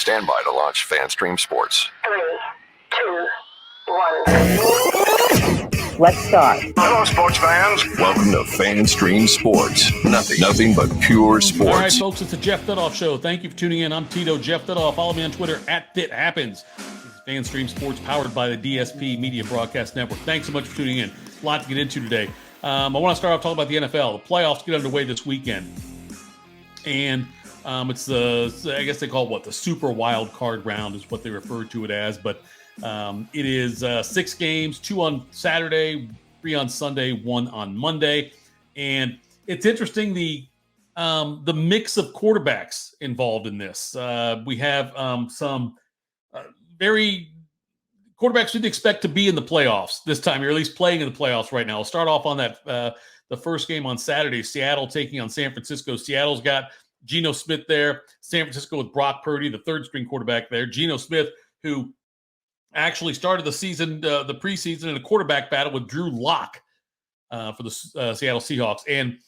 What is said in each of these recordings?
Stand by to launch FanStream Sports. 3, 2, 1. Let's start. Hello, sports fans. Welcome to FanStream Sports. Nothing but pure sports. All right, folks, it's the Jeff Thitoff Show. Thank you for tuning in. I'm Tito, Jeff Thitoff. Follow me on Twitter @ThitHappens. FanStream Sports, powered by the DSP Media Broadcast Network. Thanks so much for tuning in. A lot to get into today. I want to start off talking about the NFL. The playoffs get underway this weekend. And it's I guess they call it the super wild card round is what they refer to it as. But it is 6 games, 2 on Saturday, 3 on Sunday, 1 on Monday. And it's interesting the mix of quarterbacks involved in this. We have some very quarterbacks we'd expect to be in the playoffs this time, or at least playing in the playoffs right now. I'll start off on that the first game on Saturday, Seattle taking on San Francisco. Seattle's got Geno Smith there. San Francisco with Brock Purdy, the third-string quarterback there. Geno Smith, who actually started the season, the preseason, in a quarterback battle with Drew Lock for the Seattle Seahawks. And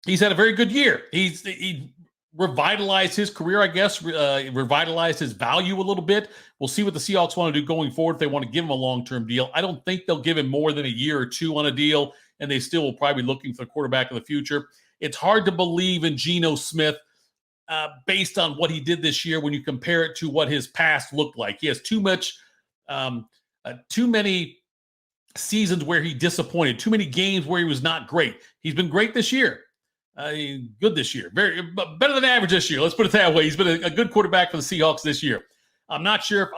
he's had a very good year. He revitalized his career, I guess, revitalized his value a little bit. We'll see what the Seahawks want to do going forward if they want to give him a long-term deal. I don't think they'll give him more than a year or 2 on a deal, and they still will probably be looking for a quarterback in the future. It's hard to believe in Geno Smith based on what he did this year when you compare it to what his past looked like. He has too many seasons where he disappointed, too many games where he was not great. He's been great this year. Good this year. Better than average this year. Let's put it that way. He's been a good quarterback for the Seahawks this year. I'm not sure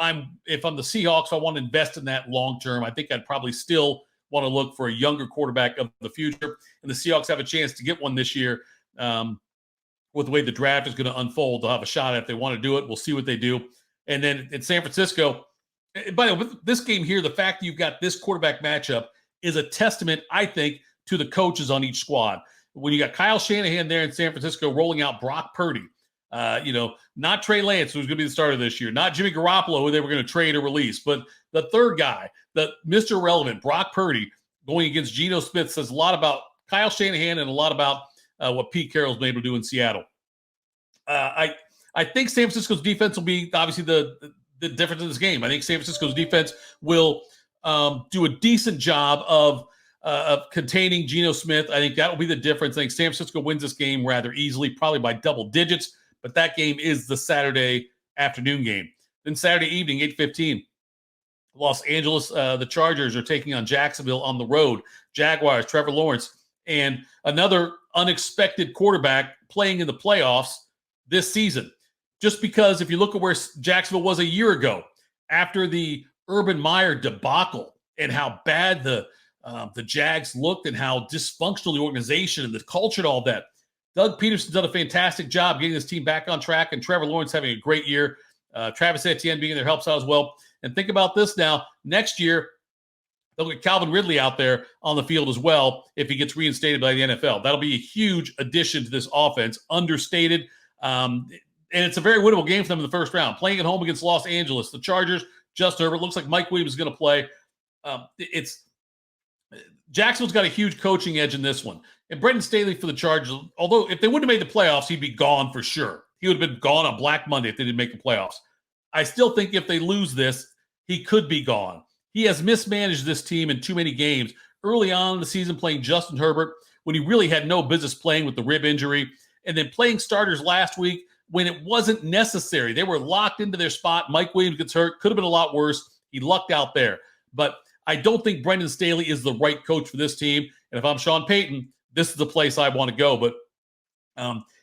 if I'm the Seahawks, I want to invest in that long term. I think I'd probably still want to look for a younger quarterback of the future. And the Seahawks have a chance to get one this year. With the way the draft is going to unfold, they'll have a shot if they want to do it. We'll see what they do. And then in San Francisco, by the way, with this game here, the fact that you've got this quarterback matchup is a testament, I think, to the coaches on each squad. When you got Kyle Shanahan there in San Francisco rolling out Brock Purdy, not Trey Lance, who's going to be the starter this year, not Jimmy Garoppolo, who they were going to trade or release, but the third guy, the Mr. Relevant, Brock Purdy, going against Geno Smith says a lot about Kyle Shanahan and a lot about what Pete Carroll's been able to do in Seattle. I think San Francisco's defense will be obviously the difference in this game. I think San Francisco's defense will do a decent job of containing Geno Smith. I think that will be the difference. I think San Francisco wins this game rather easily, probably by double digits, but that game is the Saturday afternoon game. Then Saturday evening, 8:15, Los Angeles, the Chargers are taking on Jacksonville on the road. Jaguars, Trevor Lawrence, and another unexpected quarterback playing in the playoffs this season. Just because if you look at where Jacksonville was a year ago, after the Urban Meyer debacle and how bad the Jags looked and how dysfunctional the organization and the culture and all that, Doug Peterson's done a fantastic job getting this team back on track, and Trevor Lawrence having a great year. Travis Etienne being there helps out as well. And think about this now. Next year, they'll get Calvin Ridley out there on the field as well if he gets reinstated by the NFL. That'll be a huge addition to this offense, understated. And it's a very winnable game for them in the first round. Playing at home against Los Angeles, the Chargers, Justin Herbert, looks like Mike Williams is going to play. Jacksonville's got a huge coaching edge in this one. And Brendan Staley for the Chargers, although if they wouldn't have made the playoffs, he'd be gone for sure. He would have been gone on Black Monday if they didn't make the playoffs. I still think if they lose this, he could be gone. He has mismanaged this team in too many games. Early on in the season, playing Justin Herbert when he really had no business playing with the rib injury, and then playing starters last week when it wasn't necessary. They were locked into their spot. Mike Williams gets hurt. Could have been a lot worse. He lucked out there. But I don't think Brendan Staley is the right coach for this team. And if I'm Sean Payton, this is the place I want to go. But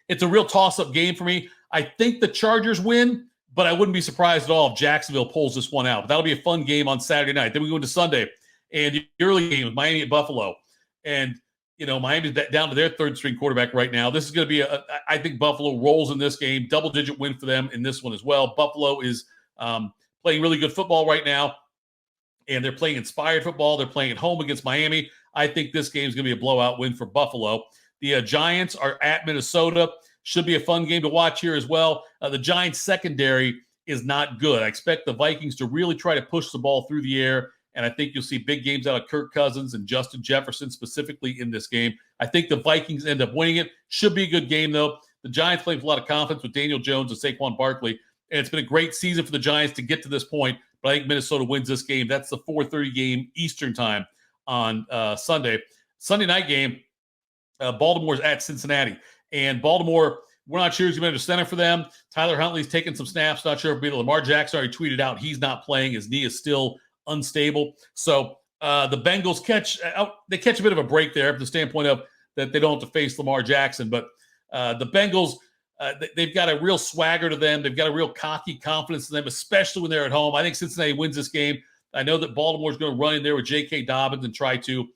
it's a real toss-up game for me. I think the Chargers win, but I wouldn't be surprised at all if Jacksonville pulls this one out. But that'll be a fun game on Saturday night. Then we go into Sunday, and the early game with Miami at Buffalo. And, Miami's down to their third-string quarterback right now. This is going to be I think Buffalo rolls in this game. Double-digit win for them in this one as well. Buffalo is playing really good football right now, and they're playing inspired football. They're playing at home against Miami. I think this game is going to be a blowout win for Buffalo. The Giants are at Minnesota. Should be a fun game to watch here as well. The Giants secondary is not good. I expect the Vikings to really try to push the ball through the air, and I think you'll see big games out of Kirk Cousins and Justin Jefferson specifically in this game. I think the Vikings end up winning it. Should be a good game, though. The Giants playing with a lot of confidence with Daniel Jones and Saquon Barkley, and it's been a great season for the Giants to get to this point, but I think Minnesota wins this game. That's the 4:30 game Eastern time on Sunday. Sunday night game, Baltimore's at Cincinnati, and Baltimore, we're not sure who's going to be under center for them. Tyler Huntley's taking some snaps. Not sure if it'll be Lamar Jackson already tweeted out he's not playing. His knee is still unstable. So the Bengals catch a bit of a break there from the standpoint of that they don't have to face Lamar Jackson. But the Bengals, they've got a real swagger to them. They've got a real cocky confidence in them, especially when they're at home. I think Cincinnati wins this game. I know that Baltimore's going to run in there with J.K. Dobbins and try to.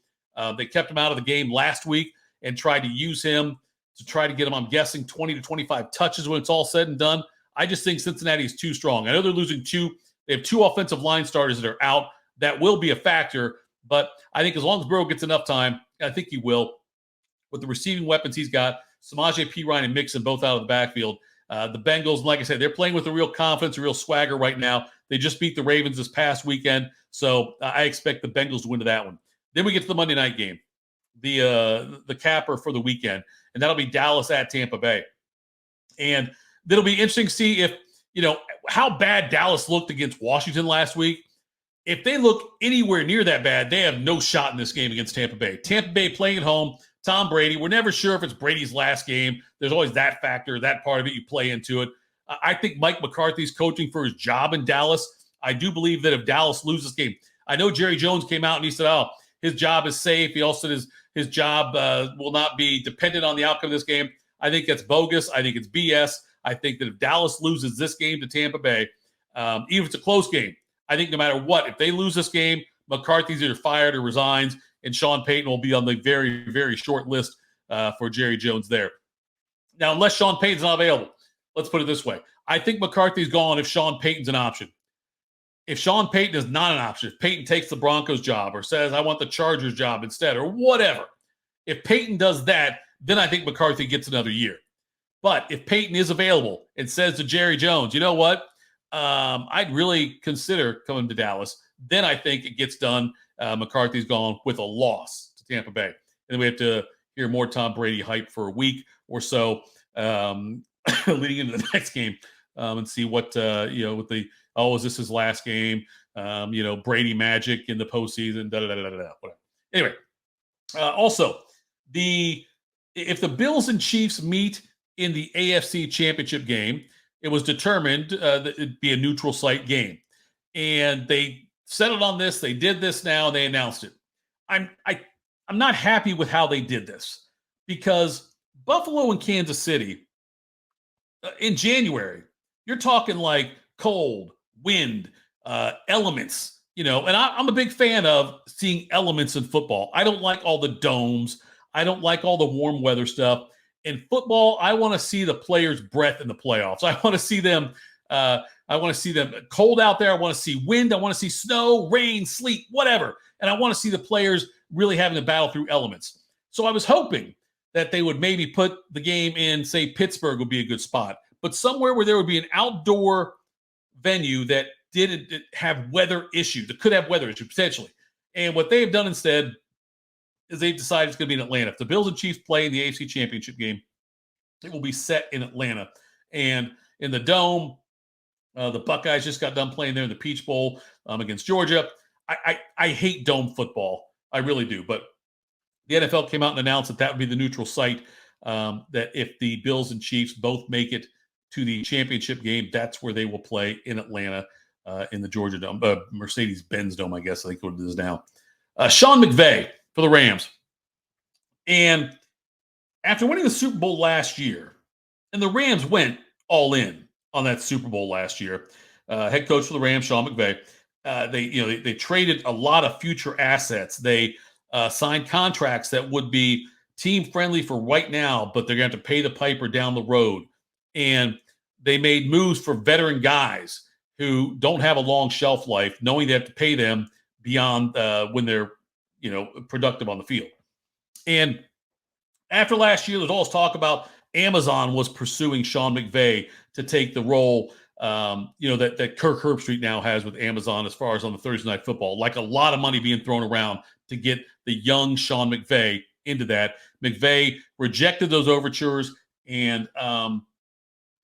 They kept him out of the game last week and tried to use him to try to get him, I'm guessing, 20 to 25 touches when it's all said and done. I just think Cincinnati is too strong. I know they're losing two. They have two offensive line starters that are out. That will be a factor, but I think as long as Burrow gets enough time, I think he will. With the receiving weapons he's got, Samaje Perine and Mixon both out of the backfield. The Bengals, like I said, they're playing with a real confidence, a real swagger right now. They just beat the Ravens this past weekend, so I expect the Bengals to win to that one. Then we get to the Monday night game, the capper for the weekend, and that'll be Dallas at Tampa Bay. And it'll be interesting to see if, how bad Dallas looked against Washington last week. If they look anywhere near that bad, they have no shot in this game against Tampa Bay. Tampa Bay playing at home, Tom Brady. We're never sure if it's Brady's last game. There's always that factor, that part of it. You play into it. I think Mike McCarthy's coaching for his job in Dallas. I do believe that if Dallas loses this game, I know Jerry Jones came out and he said, his job is safe. He also said his job will not be dependent on the outcome of this game. I think that's bogus. I think it's BS. I think that if Dallas loses this game to Tampa Bay, even if it's a close game, I think no matter what, if they lose this game, McCarthy's either fired or resigns, and Sean Payton will be on the very, very short list for Jerry Jones there. Now, unless Sean Payton's not available, let's put it this way. I think McCarthy's gone if Sean Payton's an option. If Sean Payton is not an option, if Payton takes the Broncos job or says, I want the Chargers job instead or whatever, if Payton does that, then I think McCarthy gets another year. But if Payton is available and says to Jerry Jones, you know what, I'd really consider coming to Dallas, then I think it gets done. McCarthy's gone with a loss to Tampa Bay. And then we have to hear more Tom Brady hype for a week or so leading into the next game and see what, with the, is this his last game? Brady magic in the postseason, whatever. Anyway, also, if the Bills and Chiefs meet in the AFC Championship game, it was determined that it'd be a neutral site game. And they settled on this. They did this now. They announced it. I'm not happy with how they did this because Buffalo and Kansas City in January, you're talking like cold, wind, elements, and I'm a big fan of seeing elements in football. I don't like all the domes. I don't like all the warm weather stuff. In football, I want to see the players' breath in the playoffs. I want to see them. Cold out there. I want to see wind. I want to see snow, rain, sleet, whatever. And I want to see the players really having to battle through elements. So I was hoping that they would maybe put the game in, say, Pittsburgh would be a good spot, but somewhere where there would be an outdoor venue that didn't have weather issues, that could have weather issues potentially. And what they've done instead is they've decided it's going to be in Atlanta. If the Bills and Chiefs play in the AFC Championship game, it will be set in Atlanta. And in the Dome, the Buckeyes just got done playing there in the Peach Bowl against Georgia. I hate Dome football. I really do. But the NFL came out and announced that would be the neutral site, that if the Bills and Chiefs both make it to the championship game, that's where they will play in Atlanta in the Georgia Dome, Mercedes-Benz Dome, I guess I think what it is now. Sean McVay for the Rams. And after winning the Super Bowl last year, and the Rams went all in on that Super Bowl last year, head coach for the Rams, Sean McVay, they traded a lot of future assets. They signed contracts that would be team friendly for right now, but they're going to have to pay the piper down the road. And they made moves for veteran guys who don't have a long shelf life, knowing they have to pay them beyond when they're, productive on the field. And after last year, there's always talk about Amazon was pursuing Sean McVay to take the role, that Kirk Herbstreit now has with Amazon as far as on the Thursday Night Football. Like a lot of money being thrown around to get the young Sean McVay into that. McVay rejected those overtures, and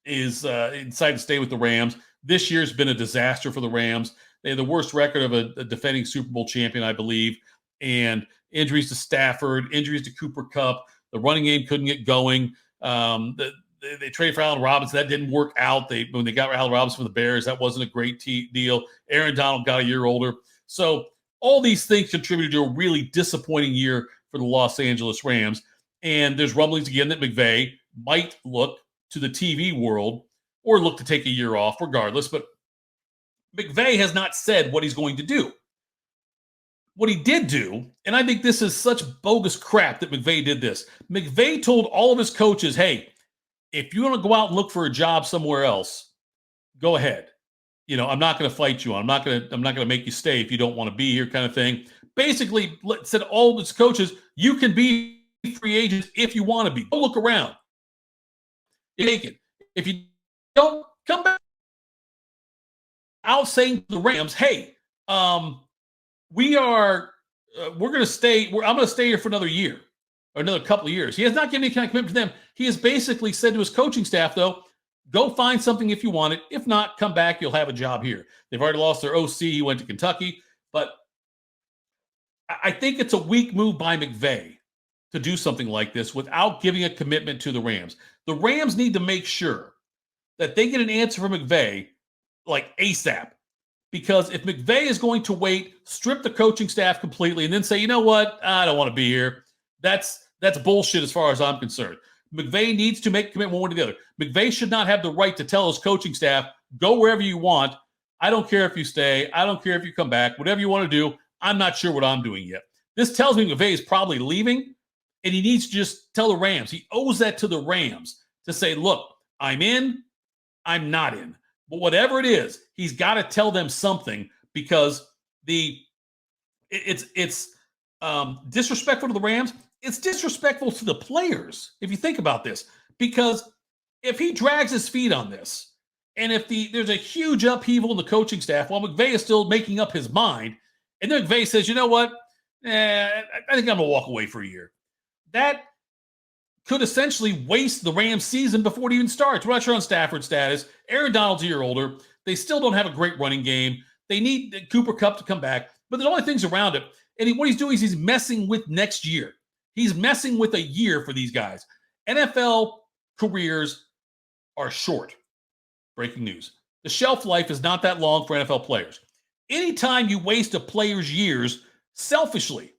is decided to stay with the Rams. This year's been a disaster for the Rams. They have the worst record of a defending Super Bowl champion, I believe, and injuries to Stafford, injuries to Cooper Kupp. The running game couldn't get going. They traded for Allen Robinson. That didn't work out. When they got Allen Robinson from the Bears, that wasn't a great deal. Aaron Donald got a year older. So all these things contributed to a really disappointing year for the Los Angeles Rams. And there's rumblings again that McVay might look to the TV world or look to take a year off regardless. But McVay has not said what he's going to do. What he did do, and I think this is such bogus crap that McVay did this. McVay told all of his coaches, hey, if you want to go out and look for a job somewhere else, go ahead. I'm not going to fight you on. I'm not going to make you stay if you don't want to be here, kind of thing. Basically, said all of his coaches, you can be free agents if you want to be. Go look around. Take it. If you don't, come back out saying to the Rams, hey, we're going to stay. I'm going to stay here for another year or another couple of years. He has not given any kind of commitment to them. He has basically said to his coaching staff, though, go find something if you want it. If not, come back. You'll have a job here. They've already lost their OC. He went to Kentucky. But I think it's a weak move by McVay to do something like this without giving a commitment to the Rams. The Rams need to make sure that they get an answer from McVay like ASAP. Because if McVay is going to wait, strip the coaching staff completely, and then say, you know what, I don't want to be here, that's bullshit as far as I'm concerned. McVay needs to make a commitment one way or the other. McVay should not have the right to tell his coaching staff, go wherever you want. I don't care if you stay. I don't care if you come back. Whatever you want to do, I'm not sure what I'm doing yet. This tells me McVay is probably leaving, and he needs to just tell the Rams. He owes that to the Rams to say, look, I'm in, I'm not in. But whatever it is, he's got to tell them something because it's disrespectful to the Rams. It's disrespectful to the players, if you think about this. Because if he drags his feet on this, and if there's a huge upheaval in the coaching staff while McVay is still making up his mind, and then McVay says, you know what, I think I'm going to walk away for a year. That could essentially waste the Rams season before it even starts. We're not sure on Stafford's status. Aaron Donald's a year older. They still don't have a great running game. They need Cooper Kupp to come back, but there's only things around it. And what he's doing is he's messing with next year. He's messing with a year for these guys. NFL careers are short. Breaking news. The shelf life is not that long for NFL players. Anytime you waste a player's years selfishly,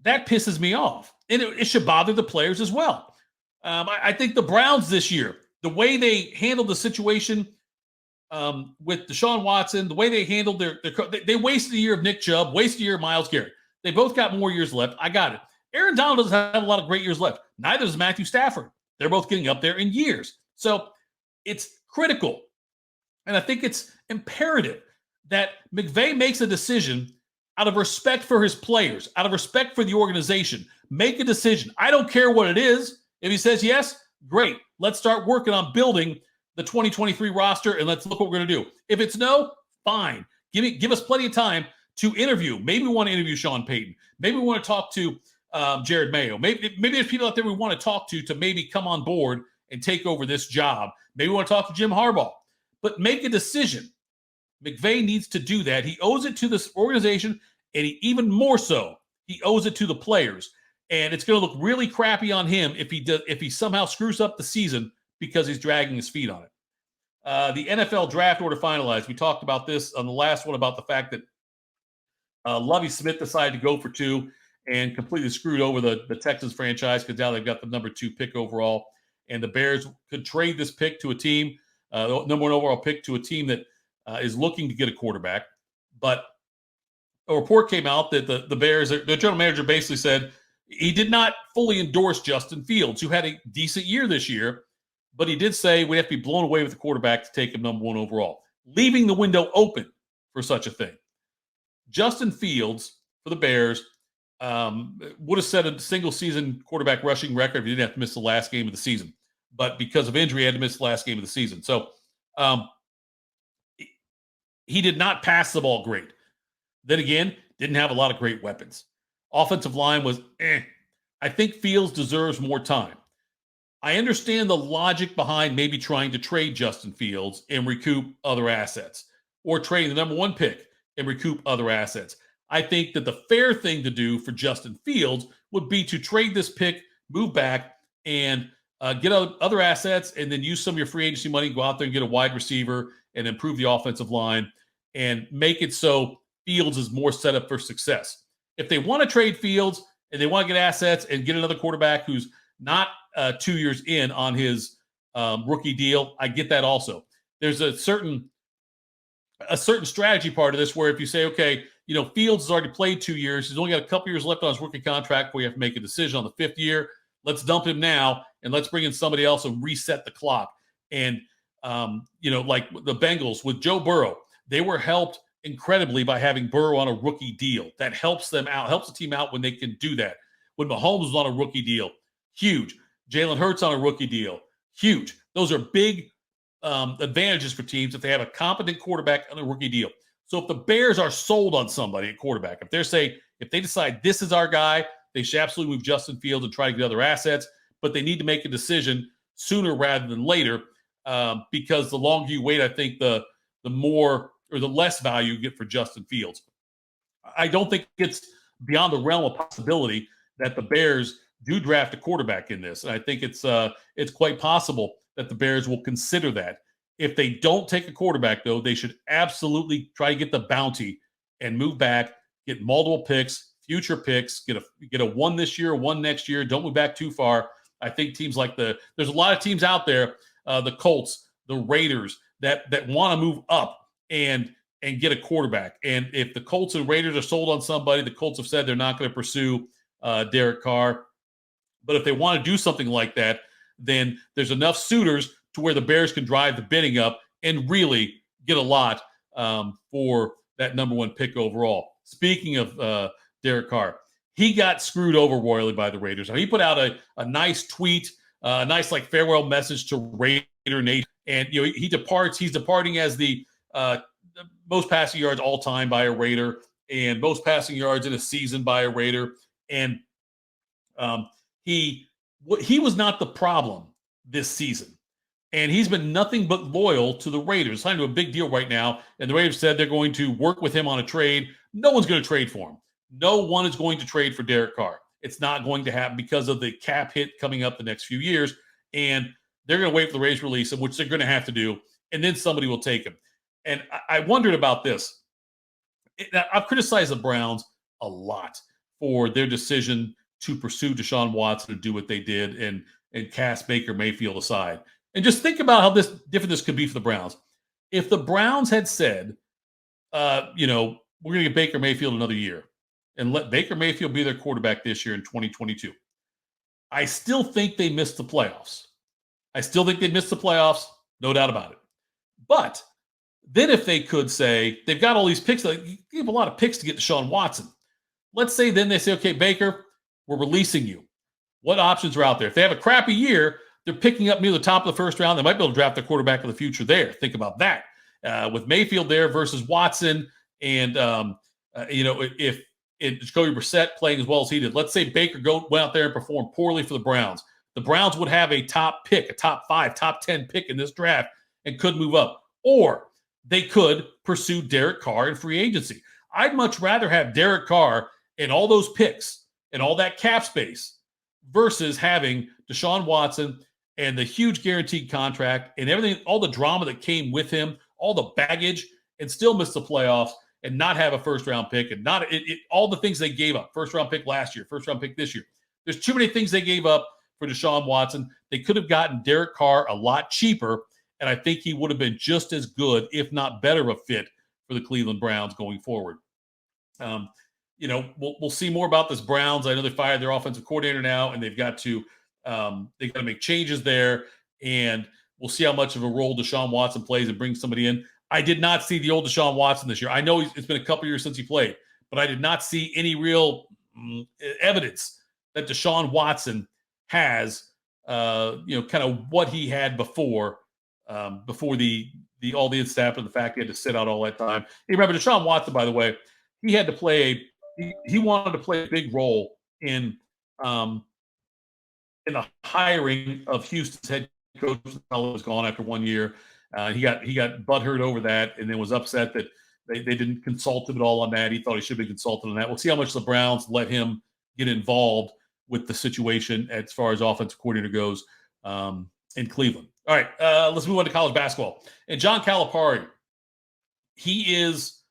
that pisses me off. And it should bother the players as well. I think the Browns this year, the way they handled the situation with Deshaun Watson, the way they handled they wasted a year of Nick Chubb, wasted a year of Myles Garrett. They both got more years left. I got it. Aaron Donald doesn't have a lot of great years left. Neither does Matthew Stafford. They're both getting up there in years. So it's critical. And I think it's imperative that McVay makes a decision out of respect for his players, out of respect for the organization. Make a decision. I don't care what it is. If he says yes, great. Let's start working on building the 2023 roster, and let's look what we're going to do. If it's no, fine. Give us plenty of time to interview. Maybe we want to interview Sean Payton. Maybe we want to talk to Jared Mayo. Maybe there's people out there we want to talk to maybe come on board and take over this job. Maybe we want to talk to Jim Harbaugh. But make a decision. McVay needs to do that. He owes it to this organization, and even more so, he owes it to the players. And it's going to look really crappy on him if he somehow screws up the season because he's dragging his feet on it. The NFL draft order finalized. We talked about this on the last one about the fact that Lovie Smith decided to go for 2 and completely screwed over the Texans franchise because now they've got the number 2 pick overall. And the Bears could trade this pick to a team, the number 1 overall pick to a team that is looking to get a quarterback. But a report came out that the Bears, the general manager basically said he did not fully endorse Justin Fields, who had a decent year this year, but he did say we have to be blown away with the quarterback to take him number 1 overall, leaving the window open for such a thing. Justin Fields for the Bears would have set a single-season quarterback rushing record if he didn't have to miss the last game of the season. But because of injury, he had to miss the last game of the season. So he did not pass the ball great. Then again, didn't have a lot of great weapons. Offensive line was I think Fields deserves more time. I understand the logic behind maybe trying to trade Justin Fields and recoup other assets, or trading the number 1 pick and recoup other assets. I think that the fair thing to do for Justin Fields would be to trade this pick, move back, and get other assets, and then use some of your free agency money, go out there and get a wide receiver and improve the offensive line and make it so Fields is more set up for success. If they want to trade Fields and they want to get assets and get another quarterback who's not 2 years in on his rookie deal, I get that also. There's a certain strategy part of this where if you say, okay, Fields has already played 2 years, he's only got a couple years left on his rookie contract before you have to make a decision on the 5th year. Let's dump him now and let's bring in somebody else and reset the clock. And like the Bengals with Joe Burrow, they were helped incredibly by having Burrow on a rookie deal. That helps them out, helps the team out when they can do that. When Mahomes was on a rookie deal, huge. Jalen Hurts on a rookie deal, huge. Those are big advantages for teams if they have a competent quarterback on a rookie deal. So if the Bears are sold on somebody at quarterback, if they decide this is our guy, they should absolutely move Justin Fields and try to get other assets, but they need to make a decision sooner rather than later because the longer you wait, I think the more or the less value you get for Justin Fields. I don't think it's beyond the realm of possibility that the Bears do draft a quarterback in this. And I think it's quite possible that the Bears will consider that. If they don't take a quarterback, though, they should absolutely try to get the bounty and move back, get multiple picks, future picks, get a one this year, one next year. Don't move back too far. I think teams like there's a lot of teams out there, the Colts, the Raiders, that want to move up and get a quarterback. And if the Colts and Raiders are sold on somebody, the Colts have said they're not going to pursue Derek Carr. But if they want to do something like that, then there's enough suitors to where the Bears can drive the bidding up and really get a lot for that number 1 pick overall. Speaking of Derek Carr, he got screwed over royally by the Raiders. He put out a nice tweet, a nice farewell message to Raider Nation. And he's departing as the most passing yards all time by a Raider and most passing yards in a season by a Raider. And he was not the problem this season. And he's been nothing but loyal to the Raiders. Signed to a big deal right now. And the Raiders said they're going to work with him on a trade. No one's going to trade for him. No one is going to trade for Derek Carr. It's not going to happen because of the cap hit coming up the next few years. And they're going to wait for the Raiders to release him, which they're going to have to do. And then somebody will take him. And I wondered about this. I've criticized the Browns a lot for their decision to pursue Deshaun Watson and do what they did and cast Baker Mayfield aside. And just think about how different this could be for the Browns. If the Browns had said, we're going to get Baker Mayfield another year and let Baker Mayfield be their quarterback this year in 2022, I still think they missed the playoffs. No doubt about it. But then if they could say, they've got all these picks, you have a lot of picks to get Deshaun Watson. Let's say then they say, okay, Baker, we're releasing you. What options are out there? If they have a crappy year, they're picking up near the top of the first round. They might be able to draft their quarterback of the future there. Think about that. With Mayfield there versus Watson and, if Jacoby Brissett playing as well as he did. Let's say Baker went out there and performed poorly for the Browns. The Browns would have a top pick, a top 5, top 10 pick in this draft and could move up. Or they could pursue Derek Carr in free agency. I'd much rather have Derek Carr and all those picks and all that cap space versus having Deshaun Watson and the huge guaranteed contract and everything, all the drama that came with him, all the baggage, and still miss the playoffs and not have a first-round pick and not all the things they gave up. First-round pick last year, first-round pick this year. There's too many things they gave up for Deshaun Watson. They could have gotten Derek Carr a lot cheaper, and I think he would have been just as good, if not better, of a fit for the Cleveland Browns going forward. We'll see more about this Browns. I know they fired their offensive coordinator now, and they've got to make changes there, and we'll see how much of a role Deshaun Watson plays and bring somebody in. I did not see the old Deshaun Watson this year. I know it's been a couple years since he played, but I did not see any real evidence that Deshaun Watson has, kind of what he had before all the incidents happened, the fact he had to sit out all that time. You remember Deshaun Watson, by the way, he had to play. He wanted to play a big role in in the hiring of Houston's head coach was gone after 1 year. He got butthurt over that, and then was upset that they didn't consult him at all on that. He thought he should be consulted on that. We'll see how much the Browns let him get involved with the situation as far as offensive coordinator goes in Cleveland. All right, let's move on to college basketball. And John Calipari, he is,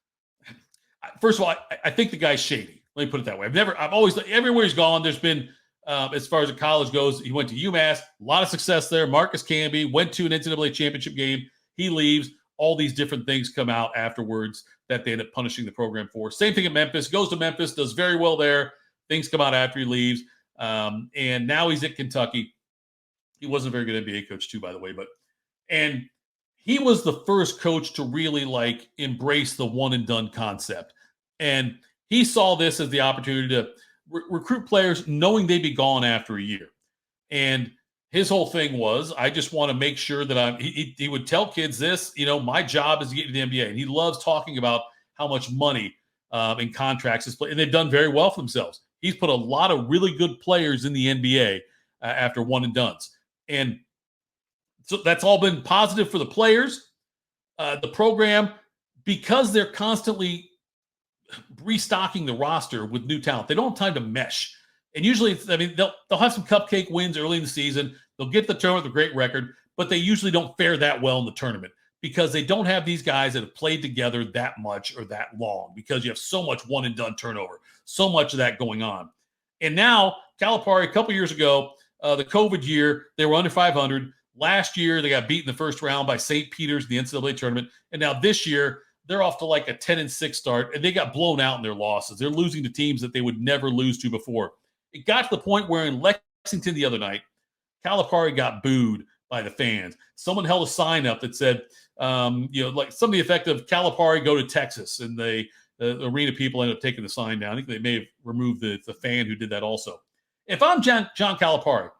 first of all, I think the guy's shady. Let me put it that way. I've always, everywhere he's gone, there's been, as far as the college goes, he went to UMass, a lot of success there. Marcus Camby went to an NCAA championship game. He leaves. All these different things come out afterwards that they end up punishing the program for. Same thing at Memphis. Goes to Memphis, does very well there. Things come out after he leaves. And now he's at Kentucky. He wasn't a very good NBA coach too, by the way. And he was the first coach to really like embrace the one and done concept. And he saw this as the opportunity to recruit players knowing they'd be gone after a year. And his whole thing was, I just want to make sure that he would tell kids this, my job is to get to the NBA. And he loves talking about how much money in contracts is played. And they've done very well for themselves. He's put a lot of really good players in the NBA after one and dones. And so that's all been positive for the players, the program, because they're constantly restocking the roster with new talent. They don't have time to mesh. And usually, they'll have some cupcake wins early in the season. They'll get the tournament with a great record, but they usually don't fare that well in the tournament because they don't have these guys that have played together that much or that long, because you have so much one and done turnover, so much of that going on. And now Calipari, a couple years ago, the COVID year, they were under 500. Last year, they got beat in the first round by St. Peter's in the NCAA tournament. And now this year, they're off to like a 10-6 start, and they got blown out in their losses. They're losing to teams that they would never lose to before. It got to the point where in Lexington the other night, Calipari got booed by the fans. Someone held a sign up that said, like some of the effect of Calipari go to Texas, and the arena people ended up taking the sign down. I think they may have removed the fan who did that also. If I'm John Calipari,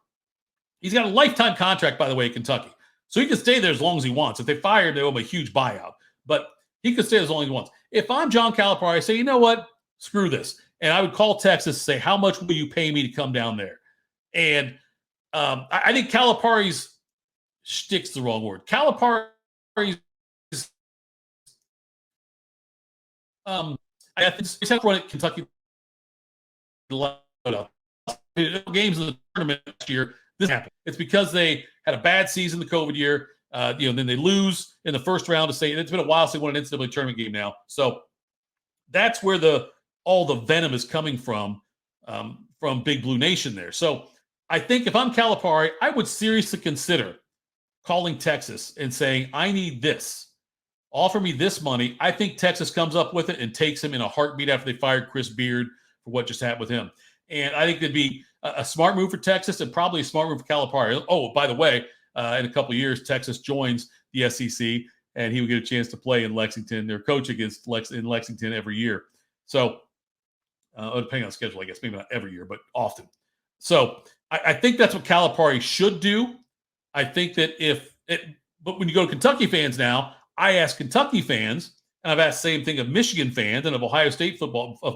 he's got a lifetime contract, by the way, at Kentucky. So he can stay there as long as he wants. If they fire him, they owe him a huge buyout. But he could stay as long as he wants. If I'm John Calipari, I say, you know what? Screw this. And I would call Texas and say, how much will you pay me to come down there? And I think Calipari's shtick's the wrong word. Calipari's I think he's had to run at Kentucky games in the tournament last year. This happened. It's because they had a bad season the COVID year. Then they lose in the first round to say it's been a while since they won an NCAA tournament game now. So that's where all the venom is coming from Big Blue Nation there. So I think if I'm Calipari, I would seriously consider calling Texas and saying, I need this. Offer me this money. I think Texas comes up with it and takes him in a heartbeat after they fired Chris Beard for what just happened with him. And I think that'd be a smart move for Texas and probably a smart move for Calipari. Oh, by the way, in a couple of years, Texas joins the SEC, and he would get a chance to play in Lexington or coach against in Lexington every year. So, depending on the schedule, I guess, maybe not every year, but often. So, I think that's what Calipari should do. I think that but when you go to Kentucky fans now, I ask Kentucky fans, and I've asked the same thing of Michigan fans and of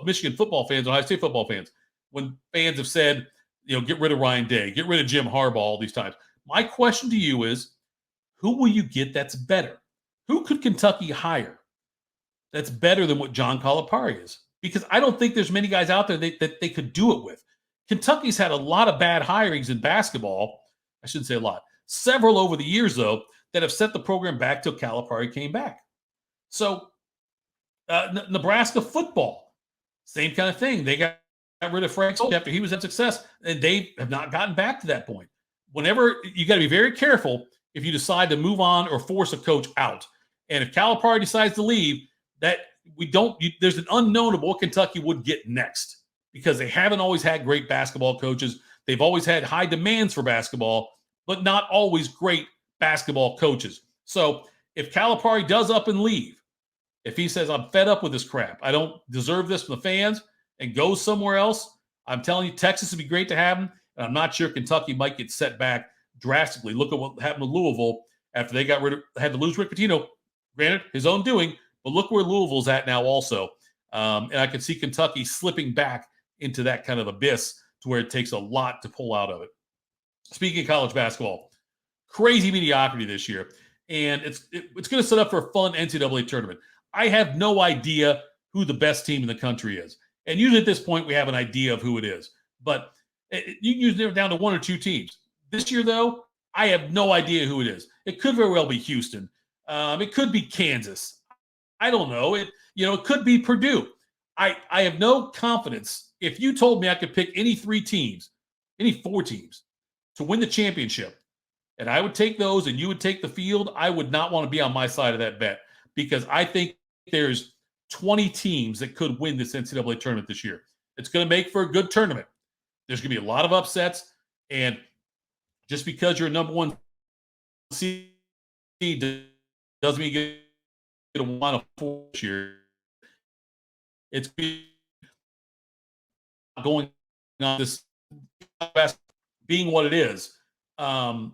Michigan football fans, Ohio State football fans, when fans have said, get rid of Ryan Day, get rid of Jim Harbaugh all these times. My question to you is, who will you get that's better? Who could Kentucky hire that's better than what John Calipari is? Because I don't think there's many guys out there that they could do it with. Kentucky's had a lot of bad hirings in basketball. I shouldn't say a lot. Several over the years, though, that have set the program back till Calipari came back. So Nebraska football, same kind of thing. They got rid of Frank Solich after he was in success, and they have not gotten back to that point. Whenever you got to be very careful if you decide to move on or force a coach out. And if Calipari decides to leave, there's an unknown of what Kentucky would get next, because they haven't always had great basketball coaches. They've always had high demands for basketball, but not always great basketball coaches. So if Calipari does up and leave, if he says, I'm fed up with this crap, I don't deserve this from the fans, and goes somewhere else, I'm telling you, Texas would be great to have him. And I'm not sure Kentucky might get set back drastically. Look at what happened to Louisville after they had to lose Rick Pitino. Granted, his own doing, but look where Louisville's at now also. And I can see Kentucky slipping back into that kind of abyss to where it takes a lot to pull out of it. speaking of college basketball, crazy mediocrity this year. And it's going to set up for a fun NCAA tournament. I have no idea who the best team in the country is. And usually at this point, we have an idea of who it is. But you can usually narrow down to one or two teams. This year, though, I have no idea who it is. It could very well be Houston. It could be Kansas. I don't know. It could be Purdue. I have no confidence. If you told me I could pick any four teams to win the championship, and I would take those and you would take the field, I would not want to be on my side of that bet because I think there's 20 teams that could win this NCAA tournament this year. It's going to make for a good tournament. There's going to be a lot of upsets, and just because you're a number one seed doesn't mean you get a 1-4 this year. It's going on this being what it is, and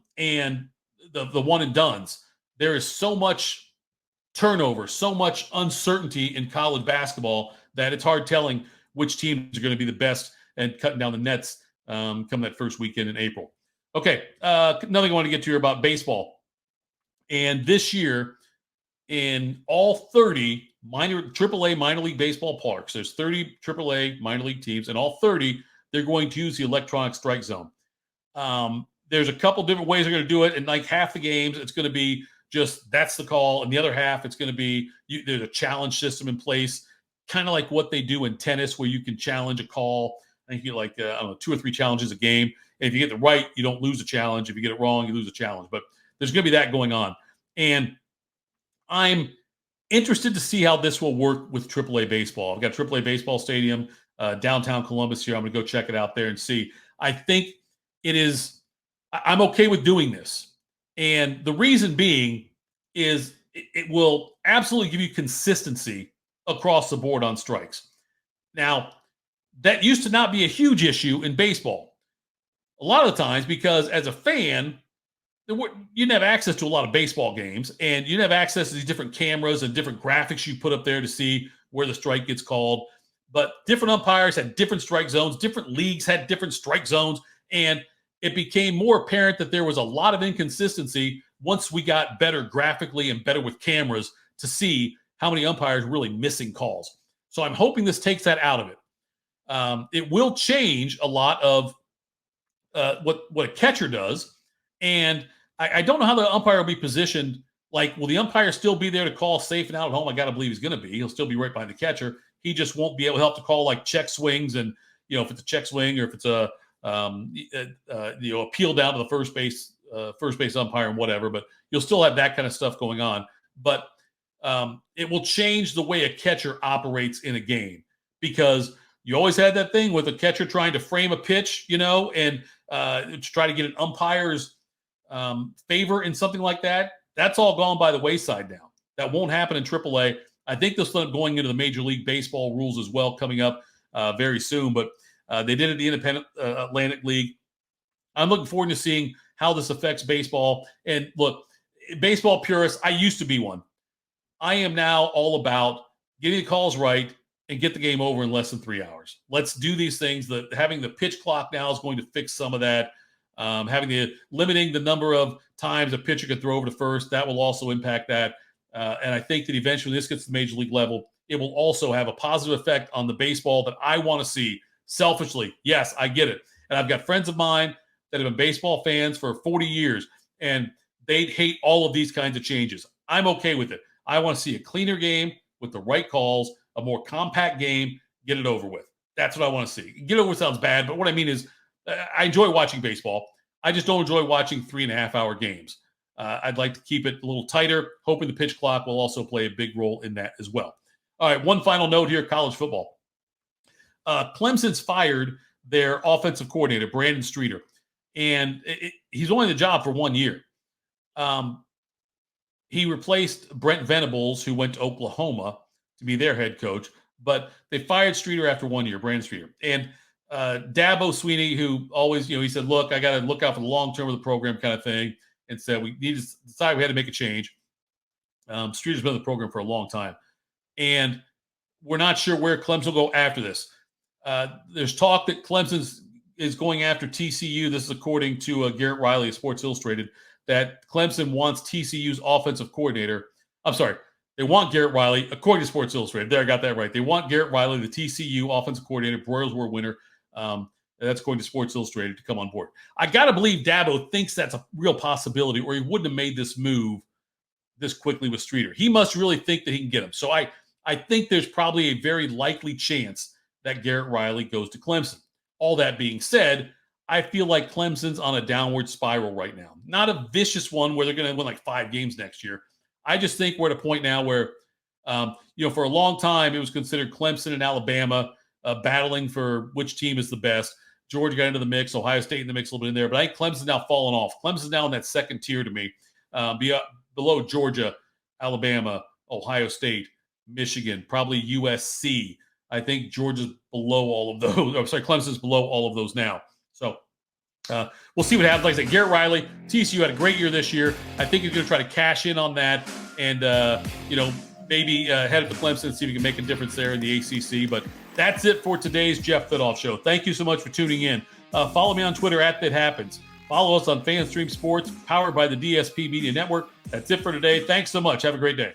the one and dones. There is so much turnover, so much uncertainty in college basketball that it's hard telling which teams are going to be the best and cutting down the nets come that first weekend in April. Okay, another thing I want to get to here about baseball. And this year, in all 30 AAA minor league baseball parks, there's 30 AAA minor league teams, and all 30, they're going to use the electronic strike zone. There's a couple different ways they're going to do it. In like half the games, it's going to be just that's the call. And the other half, it's going to be there's a challenge system in place, kind of like what they do in tennis, where you can challenge a call. I think you get like, 2 or 3 challenges a game. And if you get it right, you don't lose a challenge. If you get it wrong, you lose a challenge. But there's going to be that going on. And I'm interested to see how this will work with AAA baseball. I've got AAA baseball stadium downtown Columbus here. I'm going to go check it out there and see. I think I'm okay with doing this. And the reason being is it will absolutely give you consistency across the board on strikes. Now, that used to not be a huge issue in baseball. A lot of the times, because as a fan, you didn't have access to a lot of baseball games, and you didn't have access to these different cameras and different graphics you put up there to see where the strike gets called. But different umpires had different strike zones. Different leagues had different strike zones. And it became more apparent that there was a lot of inconsistency once we got better graphically and better with cameras to see how many umpires were really missing calls. So I'm hoping this takes that out of it. It will change a lot of what a catcher does. And I don't know how the umpire will be positioned. Like, will the umpire still be there to call safe and out at home? I got to believe he's going to be. He'll still be right behind the catcher. He just won't be able to help to call like check swings, and if it's a check swing or if it's a appeal down to the first base umpire and whatever. But you'll still have that kind of stuff going on. But it will change the way a catcher operates in a game, because you always had that thing with a catcher trying to frame a pitch, and to try to get an umpire's favor in something like that. That's all gone by the wayside now. That won't happen in AAA. I think they'll start going into the Major League Baseball rules as well coming up very soon. But they did it in the Independent Atlantic League. I'm looking forward to seeing how this affects baseball. And look, baseball purists, I used to be one. I am now all about getting the calls right and get the game over in less than 3 hours. Let's do these things. Having the pitch clock now is going to fix some of that. Limiting the number of times a pitcher can throw over to first, that will also impact that. And I think that eventually when this gets to the major league level, it will also have a positive effect on the baseball that I want to see. Selfishly, yes, I get it. And I've got friends of mine that have been baseball fans for 40 years, and they'd hate all of these kinds of changes. I'm okay with it. I want to see a cleaner game with the right calls, a more compact game, get it over with. That's what I want to see. Get over sounds bad, but what I mean is I enjoy watching baseball. I just don't enjoy watching 3.5-hour games. I'd like to keep it a little tighter, hoping the pitch clock will also play a big role in that as well. All right, one final note here, college football. Clemson's fired their offensive coordinator, Brandon Streeter, and he's only in the job for 1 year. He replaced Brent Venables, who went to Oklahoma to be their head coach, but they fired Streeter after 1 year, Brandon Streeter. And Dabo Sweeney, who always, he said, look, I got to look out for the long term of the program kind of thing, and said we need to decide we had to make a change. Streeter's been in the program for a long time, and we're not sure where Clemson will go after this. There's talk that Clemson's is going after TCU. This is according to Garrett Riley of Sports Illustrated, that Clemson wants TCU's offensive coordinator. I'm sorry. They want Garrett Riley, according to Sports Illustrated. There, I got that right. They want Garrett Riley, the TCU offensive coordinator, Broyles Award winner. That's according to Sports Illustrated, to come on board. I got to believe Dabo thinks that's a real possibility, or he wouldn't have made this move this quickly with Streeter. He must really think that he can get him. So I think there's probably a very likely chance that Garrett Riley goes to Clemson. All that being said, I feel like Clemson's on a downward spiral right now. Not a vicious one where they're going to win like 5 games next year. I just think we're at a point now where, for a long time, it was considered Clemson and Alabama battling for which team is the best. Georgia got into the mix, Ohio State in the mix a little bit in there, but I think Clemson's now fallen off. Clemson's now in that second tier to me, below Georgia, Alabama, Ohio State, Michigan, probably USC. I think Georgia's below all of those. Clemson's below all of those now. So we'll see what happens. Like I said, Garrett Riley, TCU had a great year this year. I think he's going to try to cash in on that and, maybe head up to Clemson and see if he can make a difference there in the ACC. But that's it for today's Jeff Thitoff Show. Thank you so much for tuning in. Follow me on Twitter @ThatHappens. Follow us on FanStream Sports, powered by the DSP Media Network. That's it for today. Thanks so much. Have a great day.